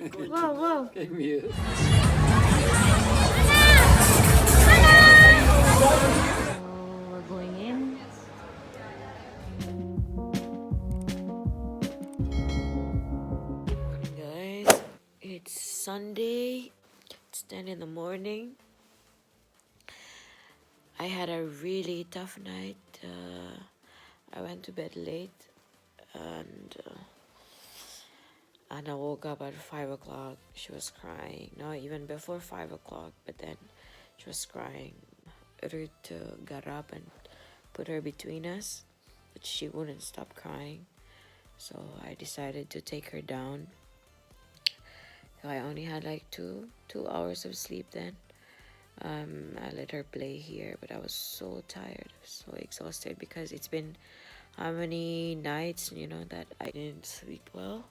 Wow, wow. Kijk me hier. We're going in. Guys, it's Sunday. It's 10 in the morning. I had a really tough night. I went to bed late and Anna woke up at 5 o'clock. She was crying. No, even before 5 o'clock, but then she was crying. Ruud got up and put her between us, but she wouldn't stop crying. So I decided to take her down. So I only had like two hours of sleep then. I let her play here, but I was so tired, so exhausted because it's been how many nights, you know, that I didn't sleep well.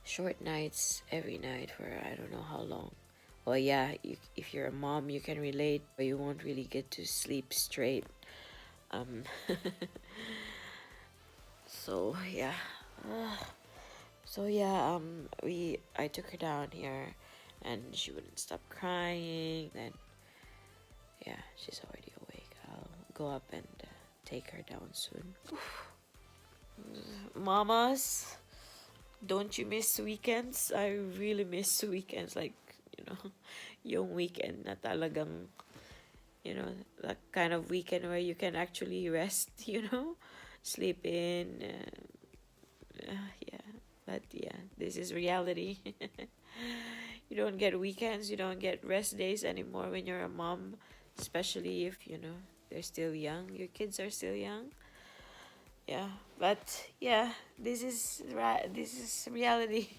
Short nights every night for I don't know how long. Well, yeah, if you're a mom, you can relate, but you won't really get to sleep straight. So yeah, I took her down here, and she wouldn't stop crying. Then, yeah, she's already awake. I'll go up and take her down soon. Mamas, don't you miss weekends? I really miss weekends, like, you know, yung weekend na talagang, you know, that kind of weekend where you can actually rest, you know, sleep in. This is reality. You don't get weekends, you don't get rest days anymore when you're a mom, especially if, you know, they're still young, your kids are still young. Yeah, but yeah, this is reality.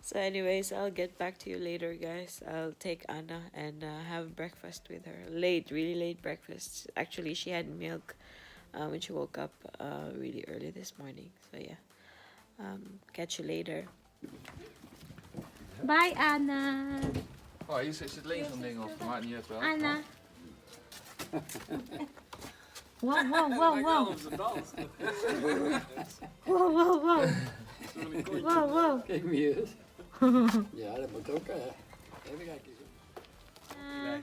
So anyways, I'll get back to you later, guys. I'll take Anna and have breakfast with her. Really late breakfast. Actually, she had milk when she woke up really early this morning. So yeah, catch you later. Bye, Anna. Oh, hier zit links zo'n ding op, maakt niet uit wel. Anna. Wow, wow, wow, wow. Wow, wow, wow. Wow, wow. Kijk me hier. Ja, dat moet ook. Even kijken.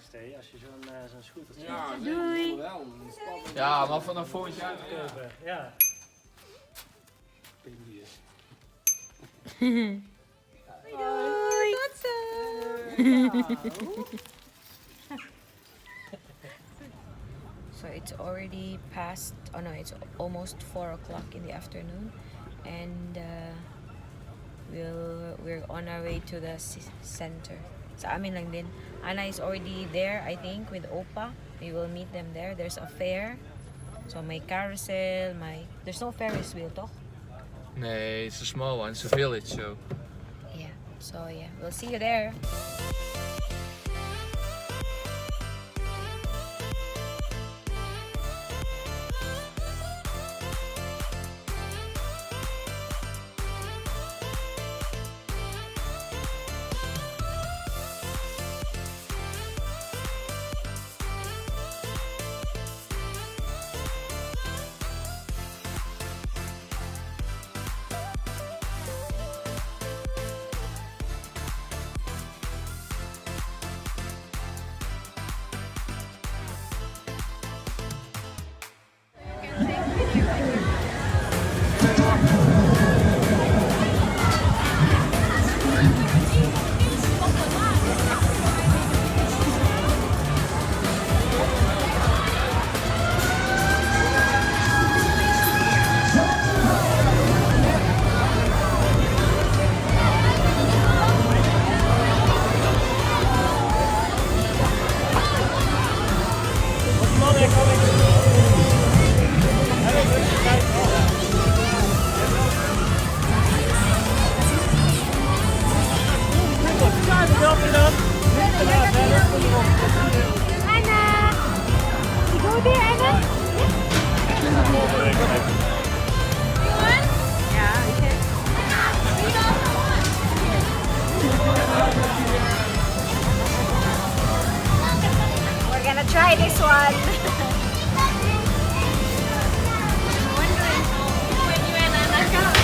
Stay, als je zo'n scootertje Ja, Doei. Ja, maar vanaf volgend jaar. Ja. Doei. Tot zo. So it's already past, oh no, it's almost 4 o'clock in the afternoon, and we're on our way to the center. Sa amin lang din. Anna is already there, I think, with Opa. We will meet them there. There's a fair. So my carousel, there's no Ferris wheel, toch? Nee, it's a small one, it's a village, so. Yeah, so yeah, we'll see you there. Anna! You go there, Anna? You want? Yeah, we can. We're gonna try this one. I'm wondering when you and Anna come.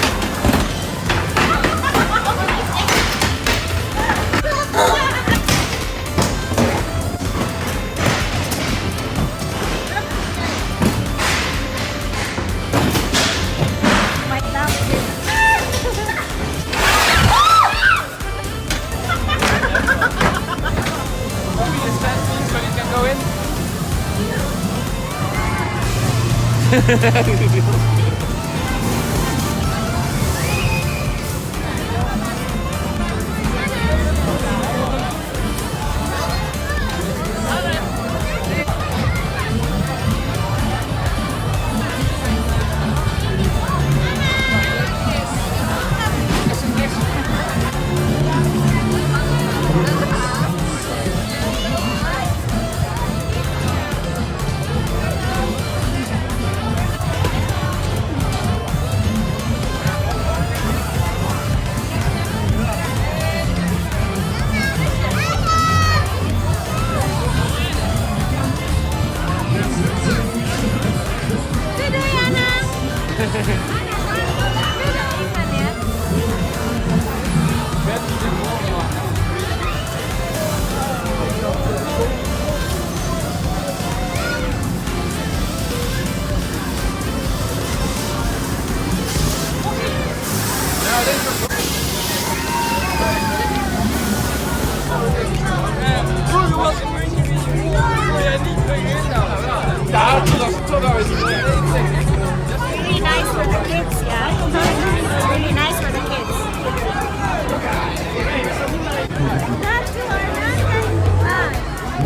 Really nice for the kids, yeah? Really nice for the kids.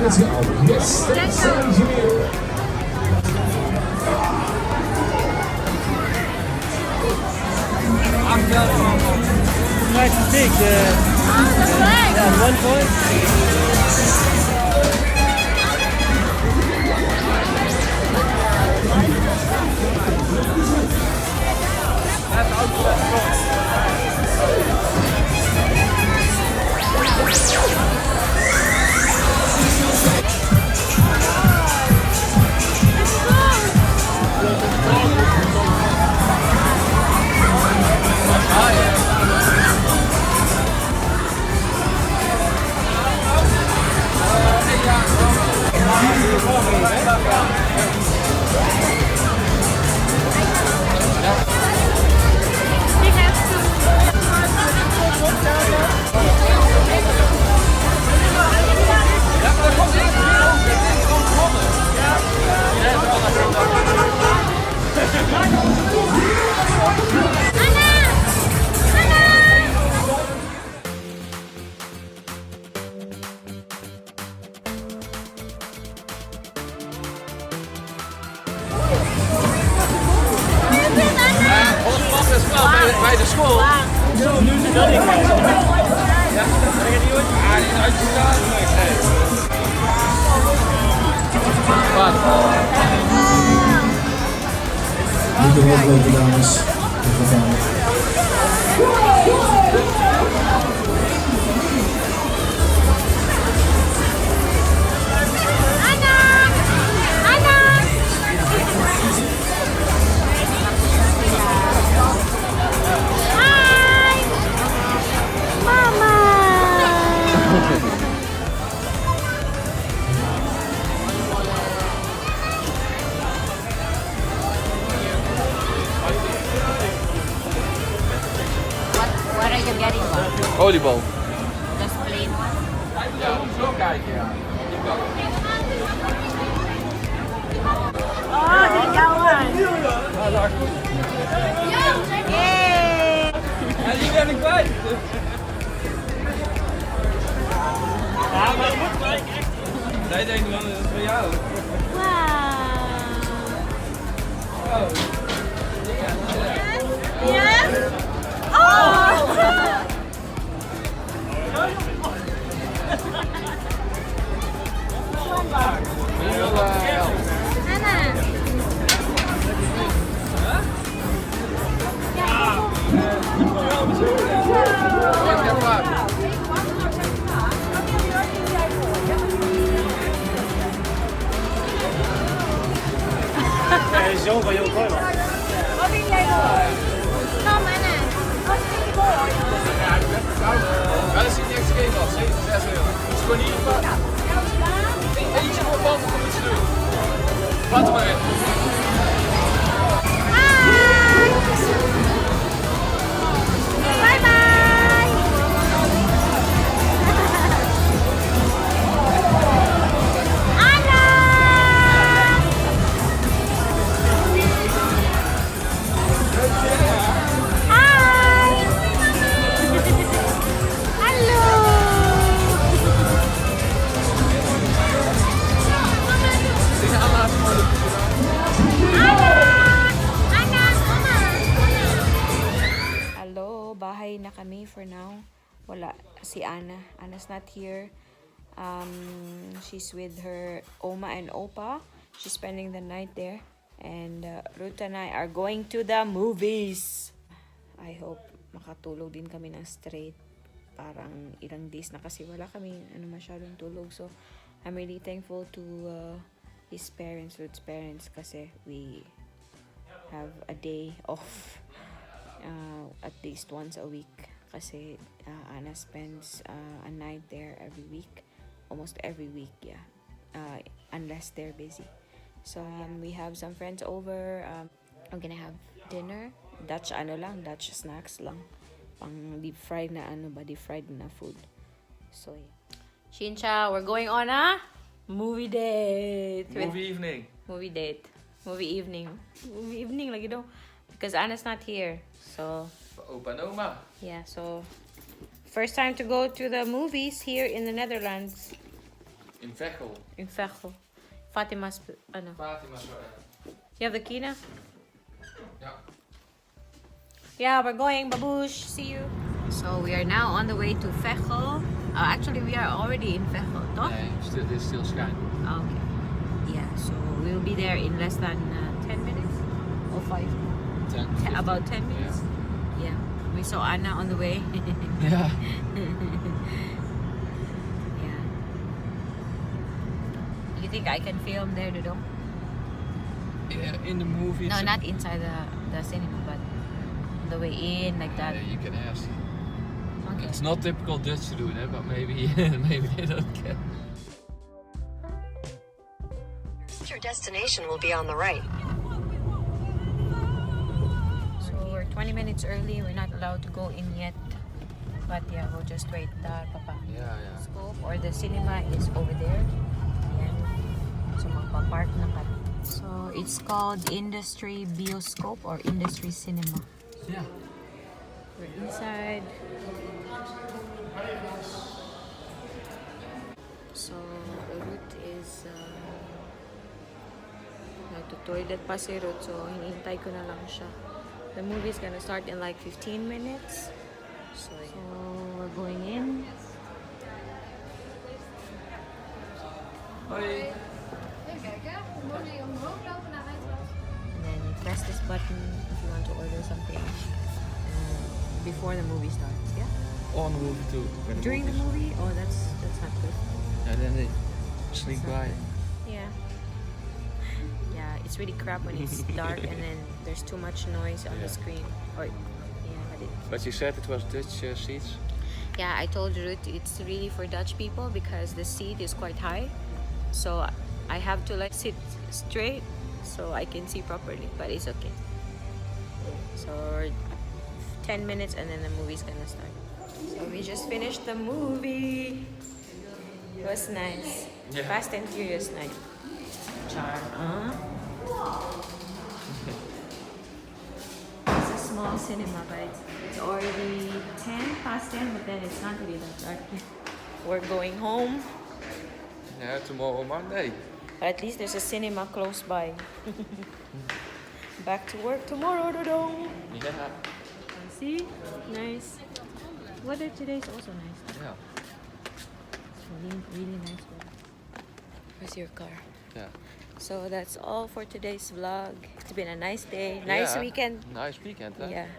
Let's go. Yes, that's engineer. Quite big. Yeah, 1 point. Bij de school. Zo, nu is dat niet. Ja, die is uitgestaan. Wat? Niet de rotlopen, dames. What are you getting? Oliebol. Just plain one? Ja, zo kijken, ja. Oh, ligawan! Yay! Ja, die ben ik kwijt. Ja, maar dat moet gelijk echt. Zij denken dan, dat is voor jou. Wow! Yes? Oh! Anna! Zo van jou kooi. Wat wil jij doen? Kom, Anna. Wat wil je doen? Ja, dat is niet niks gegeven al. 7, 6 euro. Het is gewoon niet eentje voor band om iets te doen. Wat er maar in. Bye bye! Anna! for now. Wala si Anna. Anna's not here. She's with her Oma and Opa. She's spending the night there. And Ruud and I are going to the movies. I hope makatulog din kami ng straight. Parang ilang days na kasi wala kami masyadong tulog. So, I'm really thankful to his parents, Ruud's parents, kasi we have a day off at least once a week. Kasi Anna spends a night there every week. Almost every week, yeah. Unless they're busy. So, we have some friends over. I'm gonna have dinner. Dutch Dutch snacks lang. Pang deep fried na deep fried na food. So, yeah. Shinsha, we're going on a movie date. Movie evening. Movie date. Movie evening. Movie evening lagi daw. Because Anna's not here. So, For Opa and Oma. yeah, so first time to go to the movies here in the Netherlands. In Veghel. In Veghel. Fatima's, Fatima's. You have the key now? Yeah. Yeah, we're going, babush. See you. So we are now on the way to Veghel. Actually, we are already in Veghel, toch? Nee, dit is still Schijndel. Okay. Yeah, so we'll be there in less than 10 minutes or 5. 10. About 10 minutes. Yeah. We saw Anna on the way. Yeah. Yeah. You think I can film there, Dodo? Yeah, in the movie. No, not inside the cinema, but on the way in, like that. Yeah, you can ask. Okay. It's not typical Dutch to do that, but maybe maybe they don't care. Your destination will be on the right. So we're 20 minutes early. We're not allowed to go in yet. But yeah, we'll just wait. Papa. Yeah, yeah. Scope or the cinema is over there. Yan. So magpa-park na kami. So it's called Industry Bioscope or Industry Cinema. Yeah. We're inside. So Ruud is nagto-toilet pa si Ruud, so hinihintay ko na lang siya. The movie is gonna start in like 15 minutes. So we're going in. Hoi. Even kijken. We moeten hier omhoog lopen naar rightful. And then you press this button if you want to order something before the movie starts. Yeah. On the movie too. During the movie? Oh, that's not good. And then they sneak by. Yeah. Yeah, it's really crap when it's dark and then there's too much noise on the screen. Or But you said it was Dutch seats. yeah, I told Ruud it's really for Dutch people because the seat is quite high. So I have to like sit straight so I can see properly, but it's okay. So 10 minutes and then the movie's gonna start. So we just finished the movie. It was nice. Yeah. Fast and Furious night. Charm, It's a small cinema, but it's already 10 but then it's not really that dark. We're going home, Yeah, tomorrow Monday. but at least there's a cinema close by. Back to work tomorrow, Dodong. Yeah. See? Nice. Weather today is also nice. Yeah. Really, really nice weather. Where's your car? Yeah. So that's all for today's vlog. It's been a nice day, nice Yeah. weekend. Nice weekend, huh? Yeah.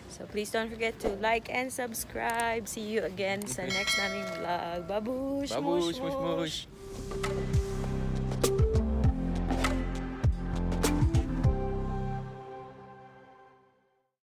So please don't forget to like and subscribe. See you again sa next naming vlog. Babush! Babush, mush, mush, mush.